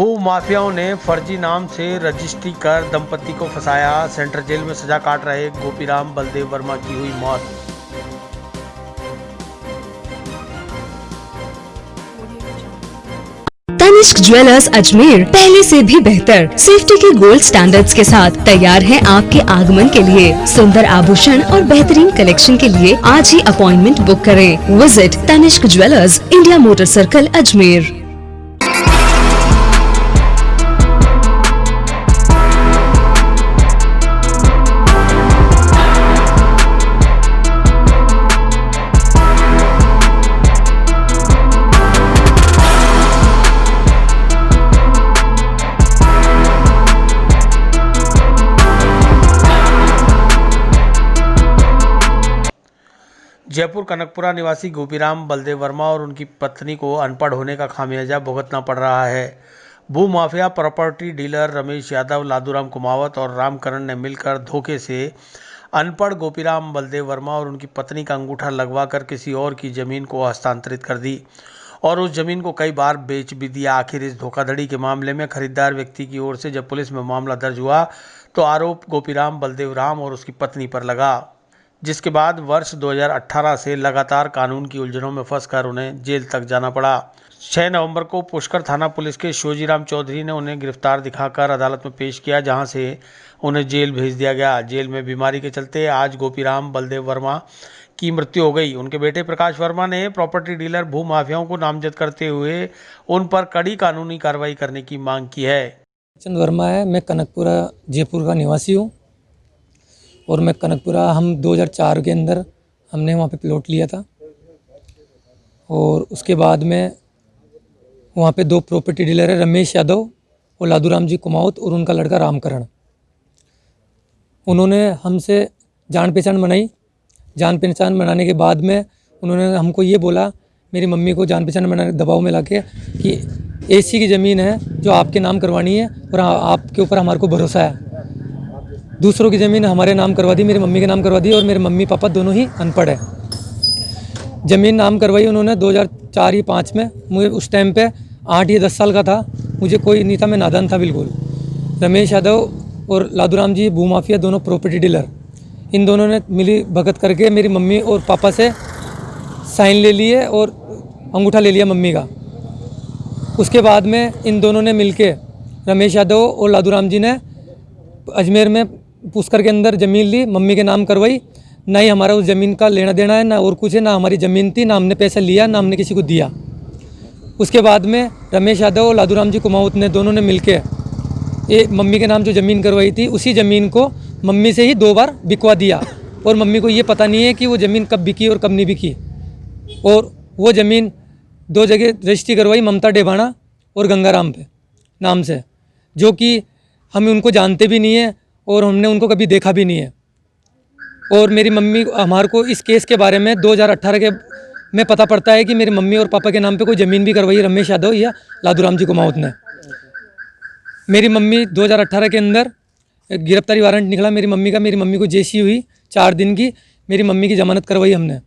भू माफियाओं ने फर्जी नाम से रजिस्ट्री कर दंपति को फंसाया। सेंट्रल जेल में सजा काट रहे गोपीराम बलदेव वर्मा की हुई मौत। तनिष्क ज्वेलर्स अजमेर पहले से भी बेहतर सेफ्टी के गोल्ड स्टैंडर्ड्स के साथ तैयार है आपके आगमन के लिए। सुंदर आभूषण और बेहतरीन कलेक्शन के लिए आज ही अपॉइंटमेंट बुक करें। Visit Tanishq jewellers, India motor circle, Ajmer. Jaipur Kanakpura निवासी गोपीराम बलदेव वर्मा और उनकी पत्नी को अनपढ़ होने का खामियाजा भुगतना पड़ रहा है। भू mafia property dealer Ramesh Yadav, Laduram Kumawat और रामकरण ने मिलकर धोखे से अनपढ़ गोपीराम बलदेव वर्मा और उनकी पत्नी का अंगूठा लगवाकर किसी और की जमीन को हस्तांतरित कर दी और उस जमीन को कई बार बेच भी दिया। आखिर इस धोखाधड़ी के मामले में खरीदार व्यक्ति की ओर से जब पुलिस में मामला दर्ज हुआ तो आरोप गोपीराम बलदेव राम और उसकी पत्नी पर लगा, जिसके बाद वर्ष 2018 से लगातार कानून की उलझनों में फंसकर उन्हें जेल तक जाना पड़ा। 6 नवंबर को पुष्कर थाना पुलिस के शोजीराम चौधरी ने उन्हें गिरफ्तार दिखाकर अदालत में पेश किया, जहां से उन्हें जेल भेज दिया गया। जेल में बीमारी के चलते आज गोपीराम बलदेव वर्मा की मृत्यु हो गई। उनके बेटे प्रकाश वर्मा ने प्रॉपर्टी डीलर भू माफियाओं को नामजद करते हुए उन पर कड़ी कानूनी कार्रवाई करने की मांग की है। चंद वर्मा है, मैं कनकपुरा जयपुर का निवासी हूँ और मैं कनकपुरा हम 2004 के अंदर हमने वहाँ पे प्लॉट लिया था और उसके बाद में वहाँ पे 2 प्रॉपर्टी डीलर है, रमेश यादव और लादूराम जी कुमावत और उनका लड़का रामकरण। उन्होंने हमसे जान पहचान बनाई। जान पहचान बनाने के बाद में उन्होंने हमको ये बोला, मेरी मम्मी को जान पहचान बनाने दबाव में लाके कि एसी की ज़मीन है जो आपके नाम करवानी है और आपके ऊपर हमारे को भरोसा है। दूसरों की ज़मीन हमारे नाम करवा दी, मेरी मम्मी के नाम करवा दी और मेरे मम्मी पापा दोनों ही अनपढ़ है। ज़मीन नाम करवाई उन्होंने 2004 या 5 में। मुझे उस टाइम पे 8 या 10 साल का था, मुझे कोई नहीं था, मैं नादान था बिल्कुल। रमेश यादव और लादूराम जी भू माफिया दोनों प्रॉपर्टी डीलर, इन दोनों ने मिली भगत करके मेरी मम्मी और पापा से साइन ले लिए और अंगूठा ले लिया मम्मी का। उसके बाद में इन दोनों ने मिलके रमेश यादव और लादूराम जी ने अजमेर में पुष्कर के अंदर ज़मीन ली, मम्मी के नाम करवाई। ना ही हमारा उस ज़मीन का लेना देना है, ना और कुछ है, ना हमारी ज़मीन थी, ना हमने पैसा लिया, ना हमने किसी को दिया। उसके बाद में रमेश यादव और लादूराम जी कुमावत ने दोनों ने मिलके ये मम्मी के नाम जो ज़मीन करवाई थी उसी ज़मीन को मम्मी से ही 2 बार बिकवा दिया और मम्मी को ये पता नहीं है कि वो ज़मीन कब बिकी और कब नहीं बिकी। और वो ज़मीन 2 जगह रजिस्ट्री करवाई, ममता डेभाना और गंगाराम पे नाम से, जो कि हम उनको जानते भी नहीं है और हमने उनको कभी देखा भी नहीं है। और मेरी मम्मी हमारे को इस केस के बारे में 2018 के में पता पड़ता है कि मेरी मम्मी और पापा के नाम पे कोई ज़मीन भी करवाई रमेश यादव या लादूराम जी कुमावत ने। मेरी मम्मी 2018 के अंदर गिरफ्तारी वारंट निकला मेरी मम्मी का, मेरी मम्मी को जेसी हुई 4 दिन की, मेरी मम्मी की ज़मानत करवाई हमने।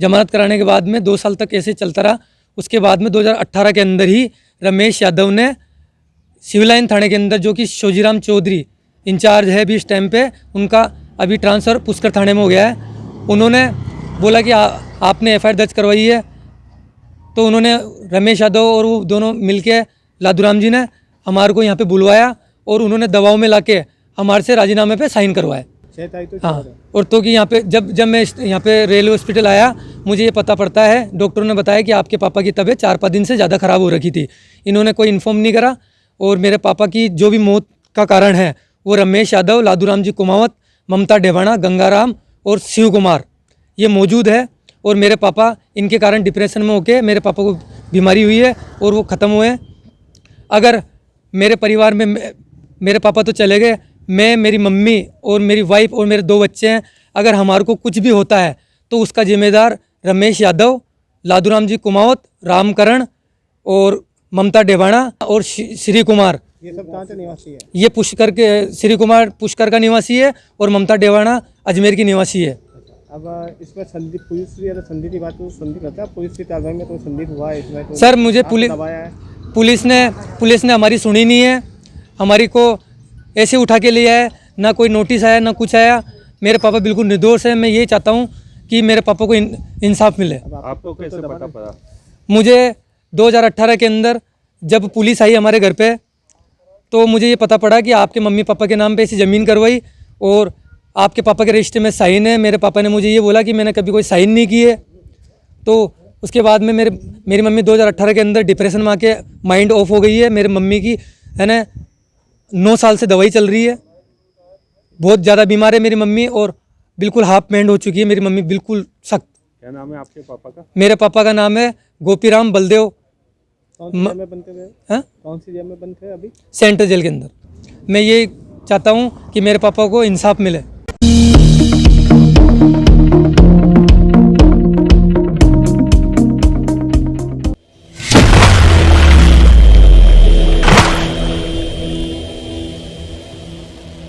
ज़मानत कराने के बाद में 2 साल तक ऐसे चलता रहा। उसके बाद में 2018 के अंदर ही रमेश यादव ने सिविल लाइन थाने के अंदर, जो कि शोजीराम चौधरी इंचार्ज है अभी इस टाइम पे, उनका अभी ट्रांसफ़र पुष्कर थाने में हो गया है। उन्होंने बोला कि आपने एफआईआर दर्ज करवाई है, तो उन्होंने रमेश यादव और वो दोनों मिलके लादूराम जी ने हमारे को यहाँ पे बुलवाया और उन्होंने दबाव में लाके हमारे से राजीनामे पे साइन करवाए। हाँ, और तो कि यहाँ पे जब मैं यहाँ पे रेलवे हॉस्पिटल आया, मुझे ये पता पड़ता है, डॉक्टरों ने बताया कि आपके पापा की तबीयत 4-5 दिन से ज़्यादा ख़राब हो रखी थी। इन्होंने कोई इन्फॉर्म नहीं करा और मेरे पापा की जो भी मौत का कारण है वो रमेश यादव, लादूराम जी कुमावत, ममता डेभाना, गंगाराम और शिव कुमार ये मौजूद है। और मेरे पापा इनके कारण डिप्रेशन में होके मेरे पापा को बीमारी हुई है और वो ख़त्म हुए। अगर मेरे परिवार में मेरे पापा तो चले गए, मैं, मेरी मम्मी और मेरी वाइफ और मेरे 2 बच्चे हैं, अगर हमारे को कुछ भी होता है तो उसका जिम्मेदार रमेश यादव, लादूराम जी कुमावत, रामकरण और ममता डेभाना और श्री कुमार। ये सब कहाँ से निवासी है? ये पुष्कर के, श्री कुमार पुष्कर का निवासी है और ममता डेभाना अजमेर की निवासी है। अब इसमें संदीप पुलिस की बात तो संदीप रहता है, पुलिस की कार्रवाई में तो संदीप हुआ है इसमें तो सर मुझे पुलिस दबाया है। पुलिस ने हमारी सुनी नहीं है, हमारी को ऐसे उठा के लिया है, ना कोई नोटिस आया ना कुछ आया। मेरे पापा बिल्कुल निर्दोष है। मैं ये चाहता हूँ कि मेरे पापा को इंसाफ मिले। आपको कैसे पता पड़ा? मुझे 2018 के अंदर जब पुलिस आई हमारे घर पे, तो मुझे ये पता पड़ा कि आपके मम्मी पापा के नाम पे ऐसी ज़मीन करवाई और आपके पापा के रजिस्टर में साइन है। मेरे पापा ने मुझे ये बोला कि मैंने कभी कोई साइन नहीं किए। तो उसके बाद में मेरी मम्मी 2018 के अंदर डिप्रेशन में आके माइंड ऑफ हो गई है। मेरी मम्मी की है ना 9 साल से दवाई चल रही है, बहुत ज़्यादा बीमार है मेरी मम्मी और बिल्कुल हाफ मैंड हो चुकी है मेरी मम्मी, बिल्कुल सख्त। क्या नाम है आपके पापा का? मेरे पापा का नाम है गोपीराम बलदेव। कौन सी जेल में बनते थे? हाँ, कौन सी जेल में बनते थे अभी? सेंट्रल जेल के अंदर। मैं ये चाहता हूँ कि मेरे पापा को इंसाफ मिले।